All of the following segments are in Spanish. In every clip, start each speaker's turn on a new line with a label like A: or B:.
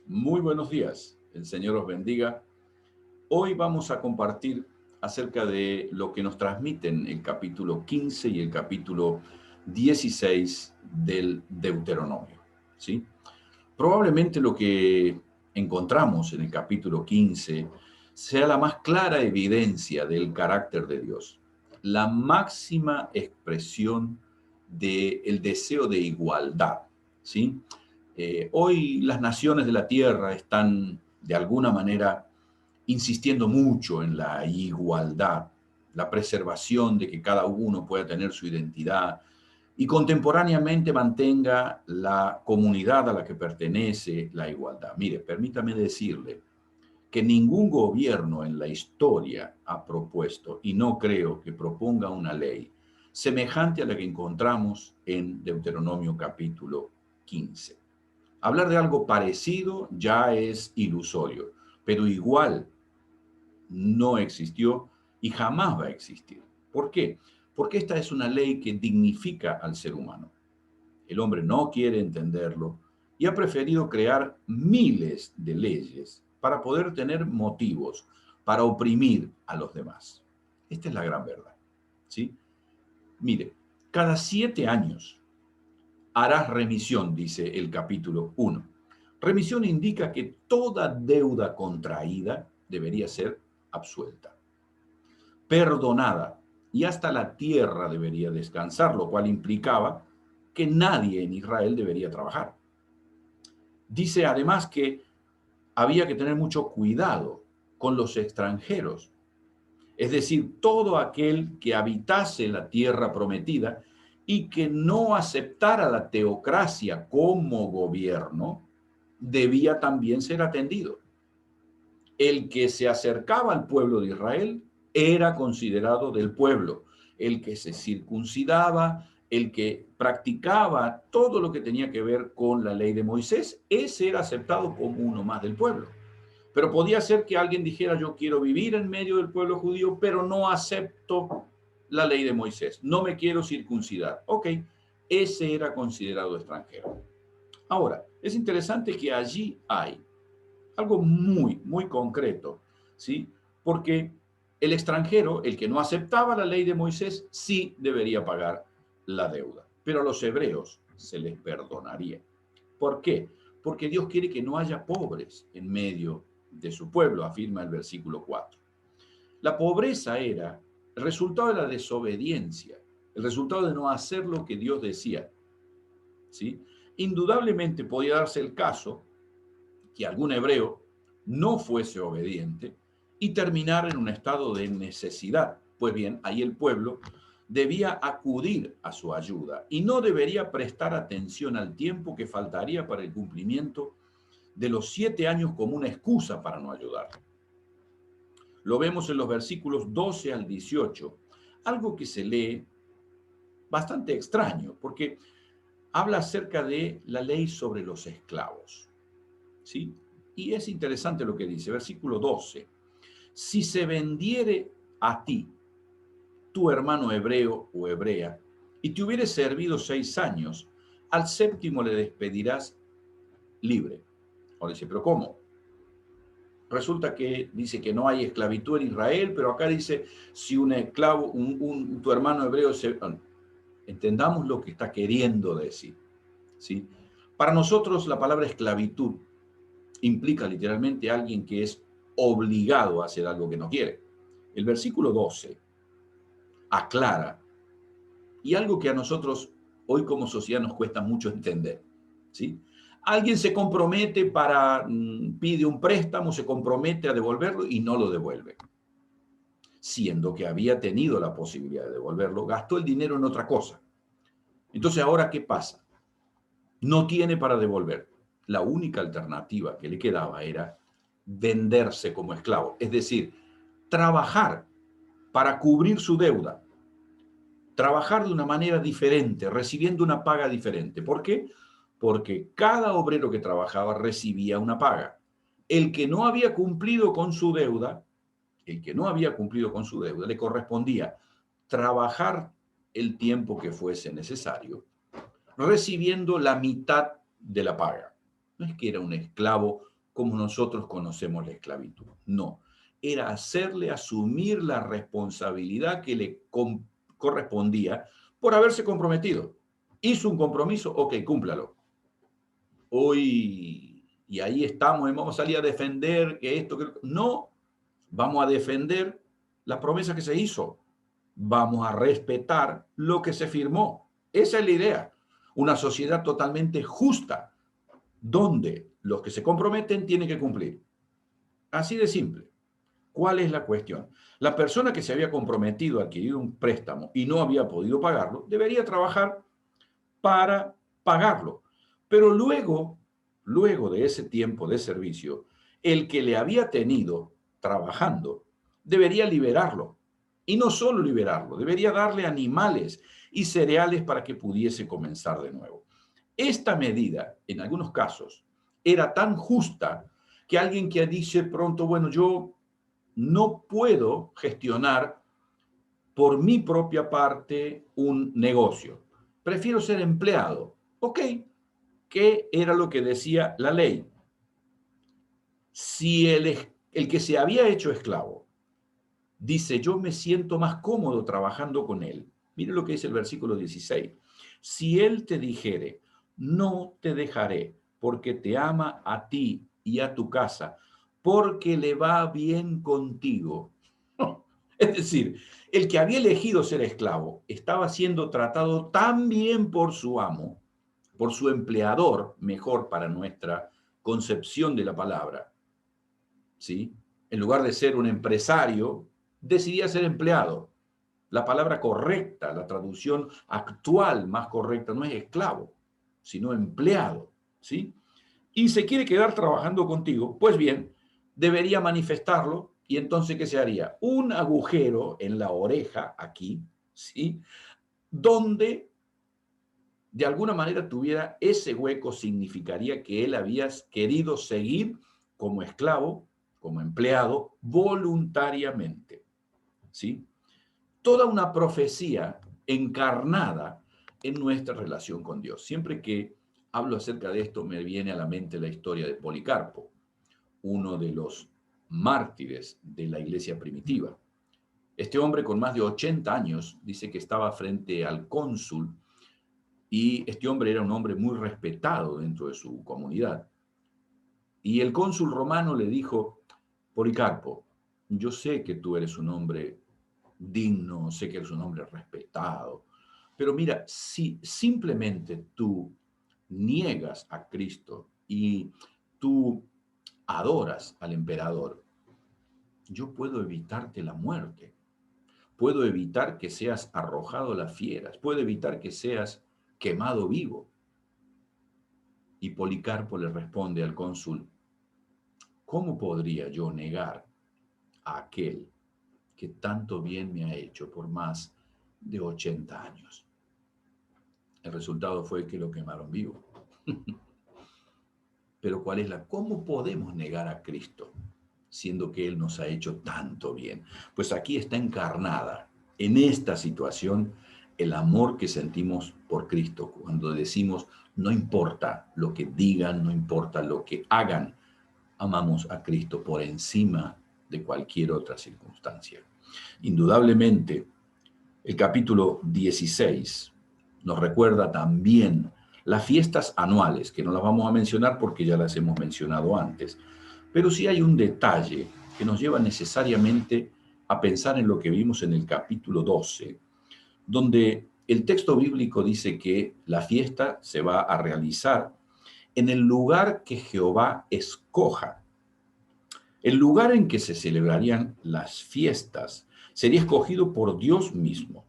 A: Muy buenos días, el Señor os bendiga. Hoy vamos a compartir acerca de lo que nos transmiten el capítulo 15 y el capítulo 16 del Deuteronomio, ¿sí? Probablemente lo que encontramos en el capítulo 15 sea la más clara evidencia del carácter de Dios, la máxima expresión del deseo de igualdad, ¿sí? Hoy las naciones de la tierra están de alguna manera insistiendo mucho en la igualdad, la preservación de que cada uno pueda tener su identidad y contemporáneamente mantenga la comunidad a la que pertenece la igualdad. Mire, permítame decirle que ningún gobierno en la historia ha propuesto, y no creo que proponga una ley semejante a la que encontramos en Deuteronomio capítulo 15. Hablar de algo parecido ya es ilusorio, pero igual no existió y jamás va a existir. ¿Por qué? Porque esta es una ley que dignifica al ser humano. El hombre no quiere entenderlo y ha preferido crear miles de leyes para poder tener motivos para oprimir a los demás. Esta es la gran verdad. ¿Sí? Mire, cada 7 años harás remisión, dice el capítulo 1. Remisión indica que toda deuda contraída debería ser absuelta, perdonada, y hasta la tierra debería descansar, lo cual implicaba que nadie en Israel debería trabajar. Dice además que había que tener mucho cuidado con los extranjeros, es decir, todo aquel que habitase la tierra prometida y que no aceptara la teocracia como gobierno, debía también ser atendido. El que se acercaba al pueblo de Israel era considerado del pueblo. El que se circuncidaba, el que practicaba todo lo que tenía que ver con la ley de Moisés, ese era aceptado como uno más del pueblo. Pero podía ser que alguien dijera, yo quiero vivir en medio del pueblo judío, pero no acepto la ley de Moisés, no me quiero circuncidar. Ok, ese era considerado extranjero. Ahora, es interesante que allí hay algo muy concreto, ¿sí? Porque el extranjero, el que no aceptaba la ley de Moisés, sí debería pagar la deuda, pero a los hebreos se les perdonaría. ¿Por qué? Porque Dios quiere que no haya pobres en medio de su pueblo, afirma el versículo 4. La pobreza era el resultado de la desobediencia, el resultado de no hacer lo que Dios decía, ¿sí? Indudablemente podía darse el caso que algún hebreo no fuese obediente y terminar en un estado de necesidad. Pues bien, ahí el pueblo debía acudir a su ayuda y no debería prestar atención al tiempo que faltaría para el cumplimiento de los 7 años como una excusa para no ayudar. Lo vemos en los versículos 12 al 18, algo que se lee bastante extraño, porque habla acerca de la ley sobre los esclavos, ¿sí? Y es interesante lo que dice, versículo 12. Si se vendiere a ti tu hermano hebreo o hebrea, y te hubiere servido 6 años, al séptimo le despedirás libre. Ahora dice, ¿pero cómo? Resulta que dice que no hay esclavitud en Israel, pero acá dice, si un esclavo, tu hermano hebreo se... Entendamos lo que está queriendo decir, ¿sí? Para nosotros la palabra esclavitud implica literalmente a alguien que es obligado a hacer algo que no quiere. El versículo 12 aclara, y algo que a nosotros hoy como sociedad nos cuesta mucho entender, ¿sí? Alguien se compromete pide un préstamo, se compromete a devolverlo y no lo devuelve. Siendo que había tenido la posibilidad de devolverlo, gastó el dinero en otra cosa. Entonces, ¿ahora qué pasa? No tiene para devolver. La única alternativa que le quedaba era venderse como esclavo, es decir, trabajar para cubrir su deuda, trabajar de una manera diferente, recibiendo una paga diferente. ¿Por qué? Porque cada obrero que trabajaba recibía una paga. El que no había cumplido con su deuda, el que no había cumplido con su deuda, le correspondía trabajar el tiempo que fuese necesario, recibiendo la mitad de la paga. No es que era un esclavo como nosotros conocemos la esclavitud. No, era hacerle asumir la responsabilidad que le correspondía por haberse comprometido. Hizo un compromiso, ok, cúmplalo. Hoy, y ahí estamos, vamos a salir a defender que esto, que no, vamos a defender la promesa que se hizo. Vamos a respetar lo que se firmó. Esa es la idea. Una sociedad totalmente justa, donde los que se comprometen tienen que cumplir. Así de simple. ¿Cuál es la cuestión? La persona que se había comprometido a adquirir un préstamo y no había podido pagarlo, debería trabajar para pagarlo. Pero luego de ese tiempo de servicio, el que le había tenido trabajando debería liberarlo. Y no solo liberarlo, debería darle animales y cereales para que pudiese comenzar de nuevo. Esta medida, en algunos casos, era tan justa que alguien que dice pronto, bueno, yo no puedo gestionar por mi propia parte un negocio. Prefiero ser empleado. Ok, ¿qué era lo que decía la ley? Si el que se había hecho esclavo dice, yo me siento más cómodo trabajando con él. Mire lo que dice el versículo 16. Si él te dijere, no te dejaré, porque te ama a ti y a tu casa, porque le va bien contigo. Es decir, el que había elegido ser esclavo estaba siendo tratado tan bien por su amo, por su empleador, mejor para nuestra concepción de la palabra, ¿sí? En lugar de ser un empresario, decidía ser empleado. La palabra correcta, la traducción actual más correcta, no es esclavo, sino empleado, ¿sí? Y se quiere quedar trabajando contigo, pues bien, debería manifestarlo y entonces, ¿qué se haría? Un agujero en la oreja aquí, ¿sí? Donde de alguna manera tuviera ese hueco, significaría que él había querido seguir como esclavo, como empleado, voluntariamente, ¿sí? Toda una profecía encarnada en nuestra relación con Dios. Siempre que hablo acerca de esto, me viene a la mente la historia de Policarpo, uno de los mártires de la iglesia primitiva. Este hombre con más de 80 años dice que estaba frente al cónsul y este hombre era un hombre muy respetado dentro de su comunidad. Y el cónsul romano le dijo, Policarpo, yo sé que tú eres un hombre digno, sé que eres un hombre respetado, pero mira, si simplemente tú niegas a Cristo y tú adoras al emperador, yo puedo evitarte la muerte, puedo evitar que seas arrojado a las fieras, puedo evitar que seas quemado vivo. Y Policarpo le responde al cónsul, ¿cómo podría yo negar a aquel que tanto bien me ha hecho por más de 80 años? El resultado fue que lo quemaron vivo. Pero ¿cómo podemos negar a Cristo, siendo que Él nos ha hecho tanto bien? Pues aquí está encarnada, en esta situación, el amor que sentimos por Cristo, cuando decimos, no importa lo que digan, no importa lo que hagan, amamos a Cristo por encima de cualquier otra circunstancia. Indudablemente, el capítulo 16 nos recuerda también las fiestas anuales, que no las vamos a mencionar porque ya las hemos mencionado antes, pero sí hay un detalle que nos lleva necesariamente a pensar en lo que vimos en el capítulo 12, donde el texto bíblico dice que la fiesta se va a realizar en el lugar que Jehová escoja. El lugar en que se celebrarían las fiestas sería escogido por Dios mismo.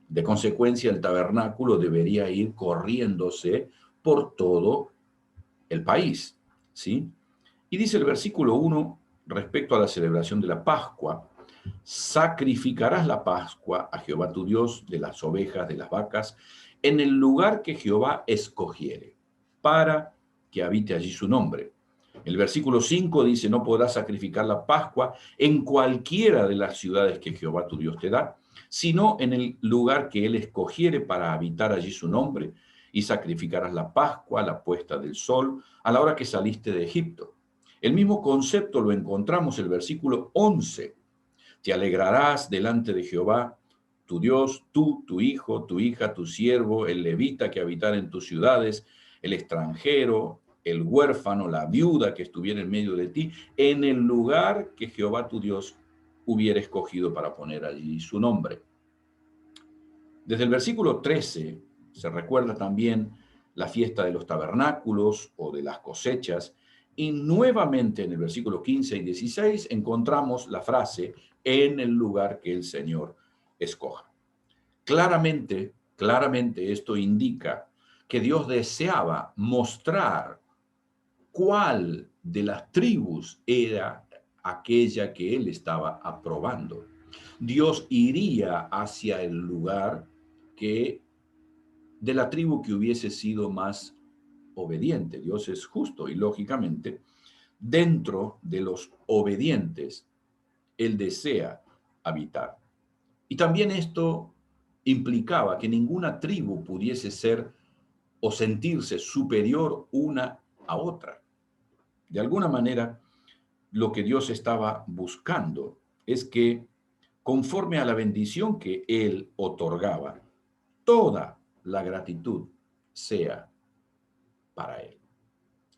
A: De consecuencia, el tabernáculo debería ir corriéndose por todo el país, ¿sí? Y dice el versículo 1, respecto a la celebración de la Pascua, sacrificarás la Pascua a Jehová tu Dios de las ovejas, de las vacas, en el lugar que Jehová escogiere, para que habite allí su nombre. El versículo 5 dice, no podrás sacrificar la Pascua en cualquiera de las ciudades que Jehová tu Dios te da, sino en el lugar que él escogiere para habitar allí su nombre, y sacrificarás la Pascua a la puesta del sol, a la hora que saliste de Egipto. El mismo concepto lo encontramos en el versículo 11. Te alegrarás delante de Jehová, tu Dios, tú, tu hijo, tu hija, tu siervo, el levita que habitara en tus ciudades, el extranjero, el huérfano, la viuda que estuviera en medio de ti, en el lugar que Jehová tu Dios hubiera escogido para poner allí su nombre. Desde el versículo 13 se recuerda también la fiesta de los tabernáculos o de las cosechas, y nuevamente en el versículo 15 y 16 encontramos la frase, en el lugar que el Señor escoja. Claramente esto indica que Dios deseaba mostrar cuál de las tribus era aquella que él estaba aprobando. Dios iría hacia el lugar que de la tribu que hubiese sido más obediente. Dios es justo y lógicamente dentro de los obedientes él desea habitar. Y también esto implicaba que ninguna tribu pudiese ser o sentirse superior una a otra. De alguna manera, lo que Dios estaba buscando es que, conforme a la bendición que Él otorgaba, toda la gratitud sea para Él.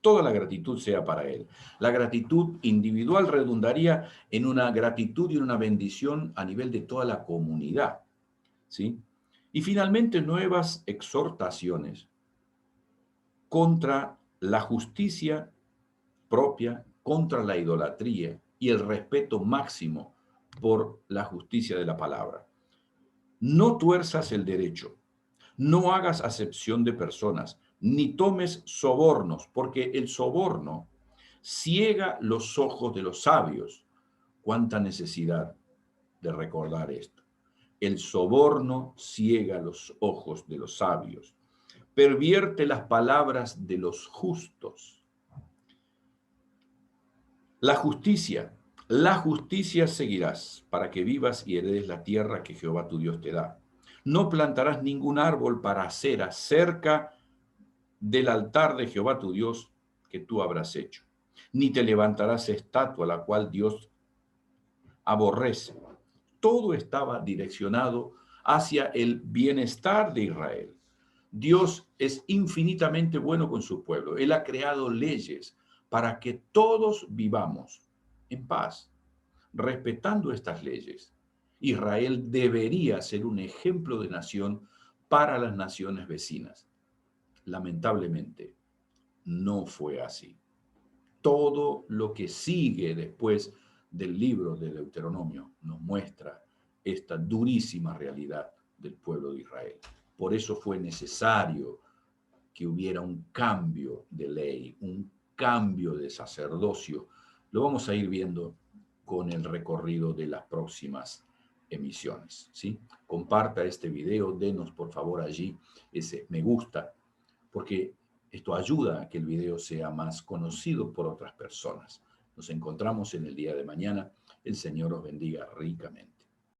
A: Toda la gratitud sea para Él. La gratitud individual redundaría en una gratitud y una bendición a nivel de toda la comunidad, ¿sí? Y finalmente, nuevas exhortaciones contra la justicia propia, contra la idolatría y el respeto máximo por la justicia de la palabra. No tuerzas el derecho, no hagas acepción de personas, ni tomes sobornos, porque el soborno ciega los ojos de los sabios. Cuánta necesidad de recordar esto. El soborno ciega los ojos de los sabios, pervierte las palabras de los justos. La justicia seguirás para que vivas y heredes la tierra que Jehová tu Dios te da. No plantarás ningún árbol para acera cerca del altar de Jehová tu Dios que tú habrás hecho, ni te levantarás estatua la cual Dios aborrece. Todo estaba direccionado hacia el bienestar de Israel. Dios es infinitamente bueno con su pueblo. Él ha creado leyes para que todos vivamos en paz, respetando estas leyes. Israel debería ser un ejemplo de nación para las naciones vecinas. Lamentablemente, no fue así. Todo lo que sigue después del libro de Deuteronomio nos muestra esta durísima realidad del pueblo de Israel. Por eso fue necesario que hubiera un cambio de ley, un cambio de sacerdocio. Lo vamos a ir viendo con el recorrido de las próximas emisiones, ¿sí? Comparta este video, denos por favor allí ese me gusta, porque esto ayuda a que el video sea más conocido por otras personas. Nos encontramos en el día de mañana. El Señor os bendiga ricamente.